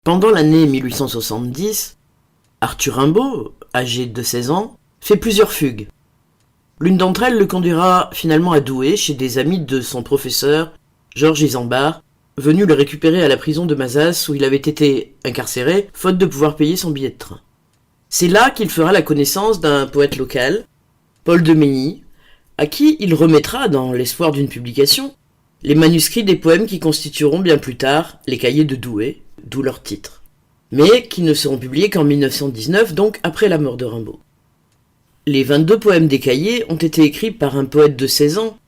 Pendant l'année 1870, Arthur Rimbaud, âgé de 16 ans, fait plusieurs fugues. L'une d'entre elles le conduira finalement à Douai, chez des amis de son professeur, Georges Isambard, venu le récupérer à la prison de Mazas où il avait été incarcéré, faute de pouvoir payer son billet de train. C'est là qu'il fera la connaissance d'un poète local, Paul de Meilly, à qui il remettra, dans l'espoir d'une publication, les manuscrits des poèmes qui constitueront bien plus tard les cahiers de Douai, d'où leur titre, mais qui ne seront publiés qu'en 1919, donc après la mort de Rimbaud. Les 22 poèmes des cahiers ont été écrits par un poète de 16 ans,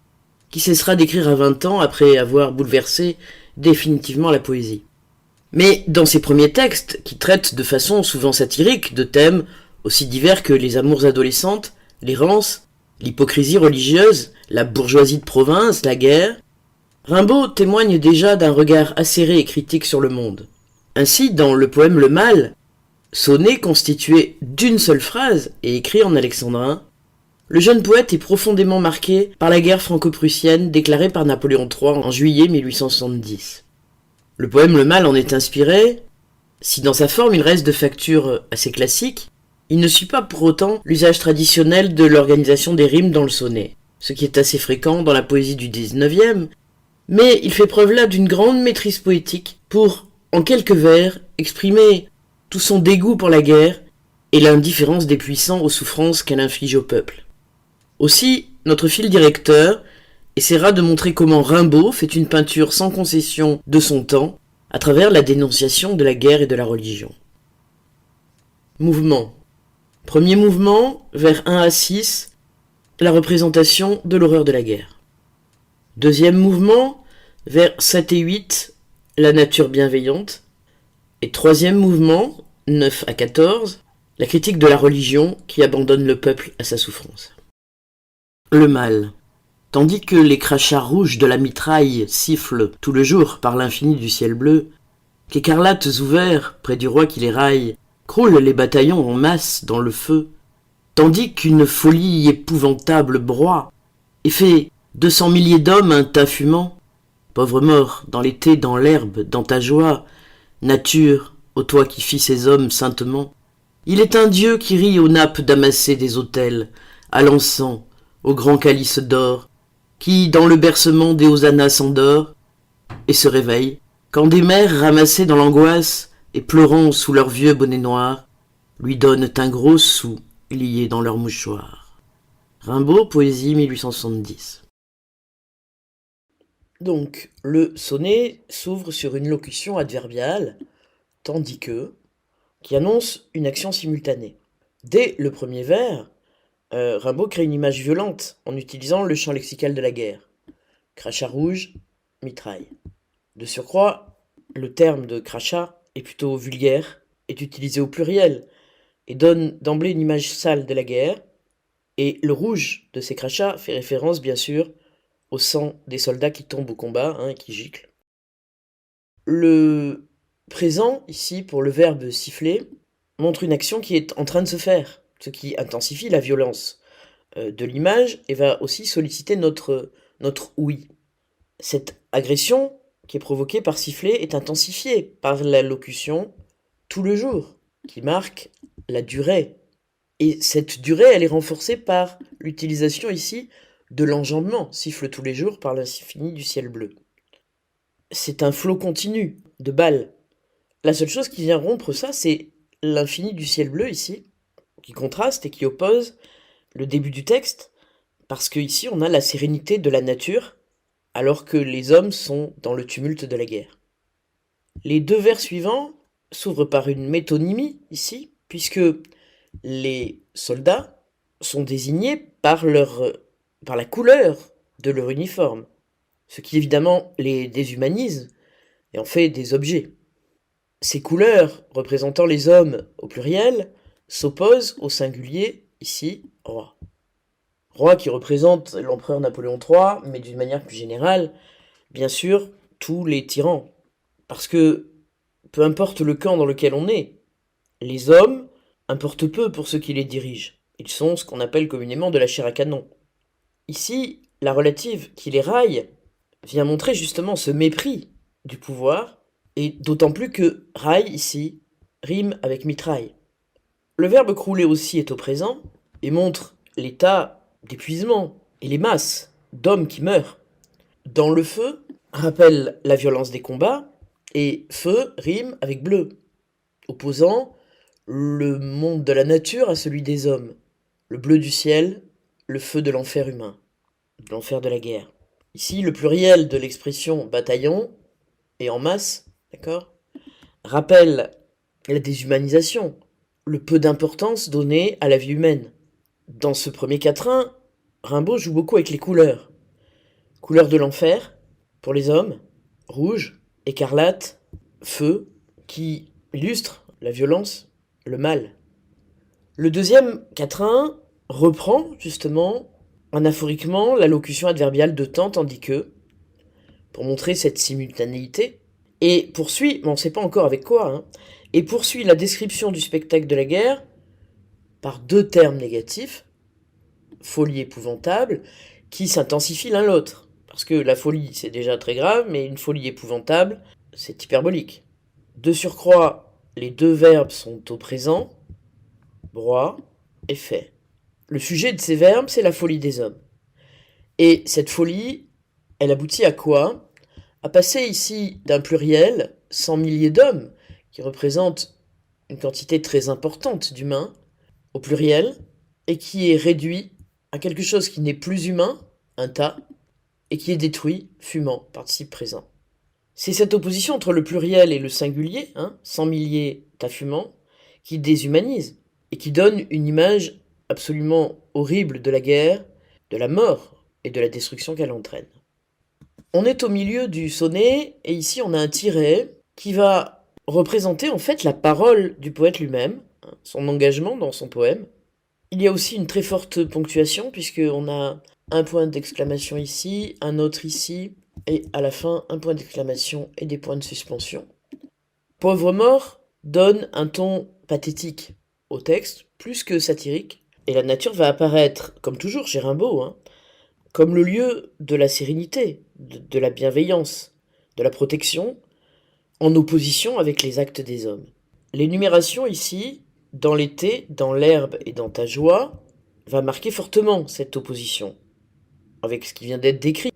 qui cessera d'écrire à 20 ans après avoir bouleversé définitivement la poésie. Mais dans ses premiers textes, qui traitent de façon souvent satirique de thèmes aussi divers que les amours adolescentes, l'errance, l'hypocrisie religieuse, la bourgeoisie de province, la guerre, Rimbaud témoigne déjà d'un regard acéré et critique sur le monde. Ainsi, dans le poème Le Mal, sonnet constitué d'une seule phrase et écrit en alexandrin, le jeune poète est profondément marqué par la guerre franco-prussienne déclarée par Napoléon III en juillet 1870. Le poème Le Mal en est inspiré. Si dans sa forme il reste de facture assez classique, il ne suit pas pour autant l'usage traditionnel de l'organisation des rimes dans le sonnet, ce qui est assez fréquent dans la poésie du XIXe, mais il fait preuve là d'une grande maîtrise poétique pour, en quelques vers, exprimer tout son dégoût pour la guerre et l'indifférence des puissants aux souffrances qu'elle inflige au peuple. Aussi, notre fil directeur essaiera de montrer comment Rimbaud fait une peinture sans concession de son temps à travers la dénonciation de la guerre et de la religion. Mouvement. Premier mouvement, vers 1 à 6, la représentation de l'horreur de la guerre. Deuxième mouvement, vers 7 et 8, la nature bienveillante. Et troisième mouvement, 9 à 14, la critique de la religion qui abandonne le peuple à sa souffrance. Le mal. Tandis que les crachats rouges de la mitraille sifflent tout le jour par l'infini du ciel bleu, qu'écarlates ouverts près du roi qui les raille, croulent les bataillons en masse dans le feu, tandis qu'une folie épouvantable broie et fait 200 milliers d'hommes un tas fumant, pauvre mort, dans l'été, dans l'herbe, dans ta joie, nature, ô toi qui fis ces hommes saintement, il est un dieu qui rit aux nappes damassées des autels, à l'encens, au grand calice d'or, qui, dans le bercement des hosannas s'endort, et se réveille, quand des mères ramassées dans l'angoisse, et pleurant sous leurs vieux bonnets noirs, lui donnent un gros sou lié dans leur mouchoir. Rimbaud, poésie 1870. Donc, le sonnet s'ouvre sur une locution adverbiale, tandis que, qui annonce une action simultanée. Dès le premier vers, Rimbaud crée une image violente en utilisant le champ lexical de la guerre. Crachat rouge, mitraille. De surcroît, le terme de crachat est plutôt vulgaire, est utilisé au pluriel, et donne d'emblée une image sale de la guerre, et le rouge de ces crachats fait référence bien sûr au sang des soldats qui tombent au combat, et qui giclent. Le présent, ici, pour le verbe siffler, montre une action qui est en train de se faire, ce qui intensifie la violence de l'image et va aussi solliciter notre ouïe. Cette agression qui est provoquée par siffler est intensifiée par la locution « tout le jour » qui marque la durée. Et cette durée, elle est renforcée par l'utilisation ici de l'enjambement, siffle tous les jours par l'infini du ciel bleu. C'est un flot continu de balles. La seule chose qui vient rompre ça, c'est l'infini du ciel bleu ici, qui contraste et qui oppose le début du texte, parce qu'ici on a la sérénité de la nature, alors que les hommes sont dans le tumulte de la guerre. Les deux vers suivants s'ouvrent par une métonymie ici, puisque les soldats sont désignés par la couleur de leur uniforme, ce qui évidemment les déshumanise et en fait des objets. Ces couleurs, représentant les hommes au pluriel, s'opposent au singulier, ici, roi. Roi qui représente l'empereur Napoléon III, mais d'une manière plus générale, bien sûr, tous les tyrans. Parce que, peu importe le camp dans lequel on est, les hommes importent peu pour ceux qui les dirigent. Ils sont ce qu'on appelle communément de la chair à canon. Ici, la relative qui les raille vient montrer justement ce mépris du pouvoir Et d'autant plus que rail, ici, rime avec mitraille. Le verbe crouler aussi est au présent et montre l'état d'épuisement et les masses d'hommes qui meurent. Dans le feu rappelle la violence des combats et feu rime avec bleu, opposant le monde de la nature à celui des hommes, le bleu du ciel, le feu de l'enfer humain, de l'enfer de la guerre. Ici, le pluriel de l'expression bataillon et en masse, d'accord, rappelle la déshumanisation, le peu d'importance donnée à la vie humaine. Dans ce premier quatrain, Rimbaud joue beaucoup avec les couleurs. Couleur de l'enfer, pour les hommes, rouge, écarlate, feu, qui illustre la violence, le mal. Le deuxième quatrain reprend, justement, anaphoriquement, la locution adverbiale de temps, tandis que, pour montrer cette simultanéité, et poursuit, mais on ne sait pas encore avec quoi, et poursuit la description du spectacle de la guerre par deux termes négatifs, folie épouvantable, qui s'intensifient l'un l'autre. Parce que la folie, c'est déjà très grave, mais une folie épouvantable, c'est hyperbolique. De surcroît, les deux verbes sont au présent, broie et fait. Le sujet de ces verbes, c'est la folie des hommes. Et cette folie, elle aboutit à quoi? À passer ici d'un pluriel, 100 milliers d'hommes, qui représente une quantité très importante d'humains, au pluriel, et qui est réduit à quelque chose qui n'est plus humain, un tas, et qui est détruit, fumant, participe présent. C'est cette opposition entre le pluriel et le singulier, 100 milliers tas fumants, qui déshumanise, et qui donne une image absolument horrible de la guerre, de la mort et de la destruction qu'elle entraîne. On est au milieu du sonnet, et ici on a un tiret qui va représenter en fait la parole du poète lui-même, son engagement dans son poème. Il y a aussi une très forte ponctuation, puisqu'on a un point d'exclamation ici, un autre ici, et à la fin un point d'exclamation et des points de suspension. Pauvre mort donne un ton pathétique au texte, plus que satirique, et la nature va apparaître, comme toujours chez Rimbaud, comme le lieu de la sérénité, de la bienveillance, de la protection, en opposition avec les actes des hommes. L'énumération ici, dans l'été, dans l'herbe et dans ta joie, va marquer fortement cette opposition, avec ce qui vient d'être décrit.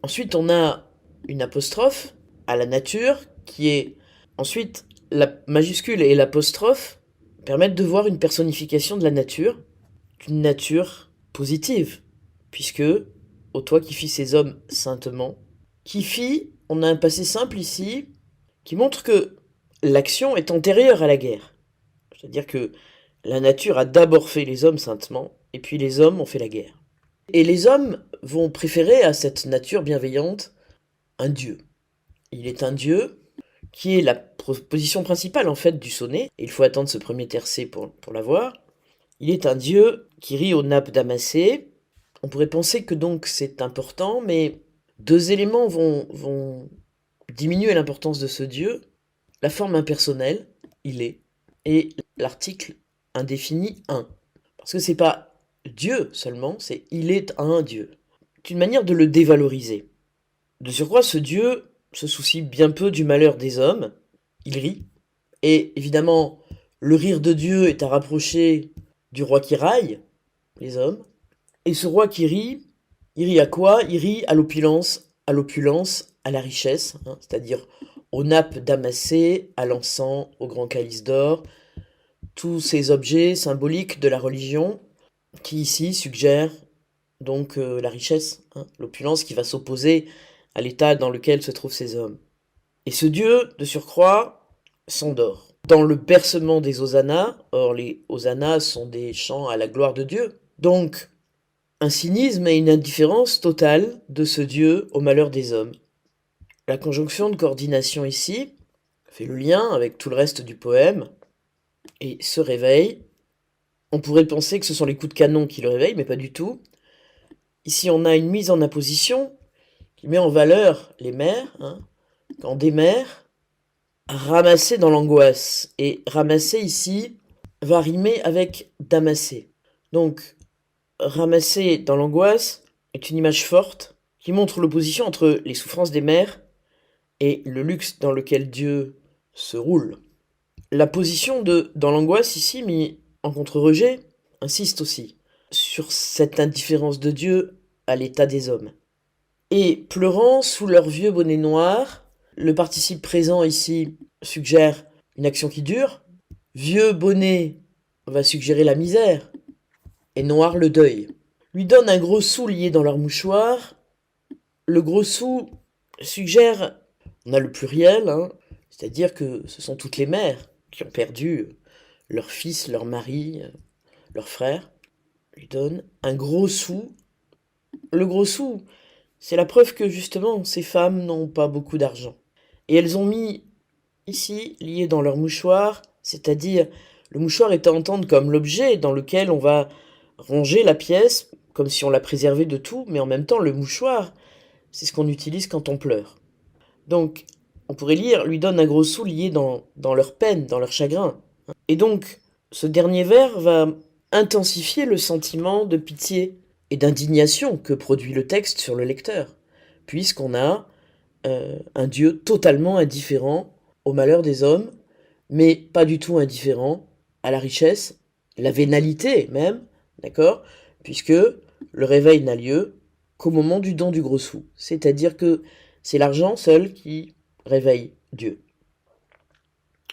Ensuite, on a une apostrophe à la nature, qui est... Ensuite, la majuscule et l'apostrophe permettent de voir une personnification de la nature, d'une nature positive, puisque, ô toi qui fis ces hommes saintement, qui fit, on a un passé simple ici, qui montre que l'action est antérieure à la guerre. C'est-à-dire que la nature a d'abord fait les hommes saintement, et puis les hommes ont fait la guerre. Et les hommes vont préférer à cette nature bienveillante un dieu. Il est un dieu qui est la proposition principale en fait du sonnet, et il faut attendre ce premier tercet pour la voir. Il est un dieu qui rit aux nappes damassées. On pourrait penser que donc c'est important, mais deux éléments vont diminuer l'importance de ce dieu. La forme impersonnelle, il est, et l'article indéfini un. Parce que c'est pas Dieu seulement, c'est il est un Dieu. C'est une manière de le dévaloriser. De surcroît, ce Dieu se soucie bien peu du malheur des hommes, il rit, et évidemment, le rire de Dieu est à rapprocher du roi qui raille les hommes, et ce roi qui rit, il rit à quoi? Il rit à l'opulence, à la richesse, c'est-à-dire aux nappes damassées, à l'encens, au grand calice d'or, tous ces objets symboliques de la religion qui ici suggèrent donc la richesse, l'opulence qui va s'opposer à l'état dans lequel se trouvent ces hommes. Et ce Dieu, de surcroît, s'endort. Dans le bercement des hosannas, or les hosannas sont des chants à la gloire de Dieu, donc un cynisme et une indifférence totale de ce Dieu au malheur des hommes. La conjonction de coordination ici fait le lien avec tout le reste du poème, et se réveille. On pourrait penser que ce sont les coups de canon qui le réveillent, mais pas du tout. Ici, on a une mise en apposition qui met en valeur les mères, quand des mères ramassées dans l'angoisse. Et ramasser ici va rimer avec damasser. Donc, ramasser dans l'angoisse est une image forte qui montre l'opposition entre les souffrances des mères et le luxe dans lequel Dieu se roule. La position de Dans l'angoisse, ici, mis en contre-rejet, insiste aussi sur cette indifférence de Dieu à l'état des hommes. Et pleurant sous leur vieux bonnet noir, le participe présent ici suggère une action qui dure. Vieux bonnet va suggérer la misère, et noir le deuil. Lui donne un gros sou lié dans leur mouchoir. Le gros sou suggère, on a le pluriel, c'est-à-dire que ce sont toutes les mères qui ont perdu leur fils, leur mari, leur frère. Lui donne un gros sou. Le gros sou, c'est la preuve que justement ces femmes n'ont pas beaucoup d'argent. Et elles ont mis ici, lié dans leur mouchoir, c'est-à-dire le mouchoir est à entendre comme l'objet dans lequel on va ranger la pièce, comme si on la préservait de tout, mais en même temps le mouchoir, c'est ce qu'on utilise quand on pleure. Donc, on pourrait lire, lui donne un gros sou lié dans leur peine, dans leur chagrin. Et donc, ce dernier vers va intensifier le sentiment de pitié et d'indignation que produit le texte sur le lecteur, puisqu'on a un Dieu totalement indifférent au malheur des hommes, mais pas du tout indifférent à la richesse, la vénalité même, d'accord, puisque le réveil n'a lieu qu'au moment du don du gros sou, c'est-à-dire que c'est l'argent seul qui réveille Dieu.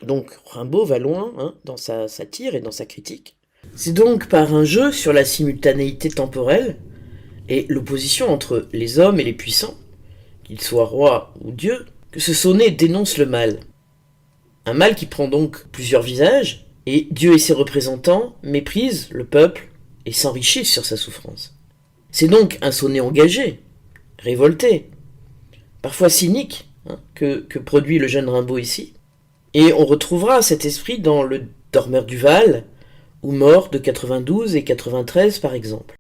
Donc Rimbaud va loin dans sa satire et dans sa critique. C'est donc par un jeu sur la simultanéité temporelle et l'opposition entre les hommes et les puissants, qu'ils soient rois ou dieux, que ce sonnet dénonce le mal. Un mal qui prend donc plusieurs visages, et Dieu et ses représentants méprisent le peuple et s'enrichissent sur sa souffrance. C'est donc un sonnet engagé, révolté, parfois cynique, que produit le jeune Rimbaud ici. Et on retrouvera cet esprit dans Le Dormeur du Val, ou Mort de 92 et 93 par exemple.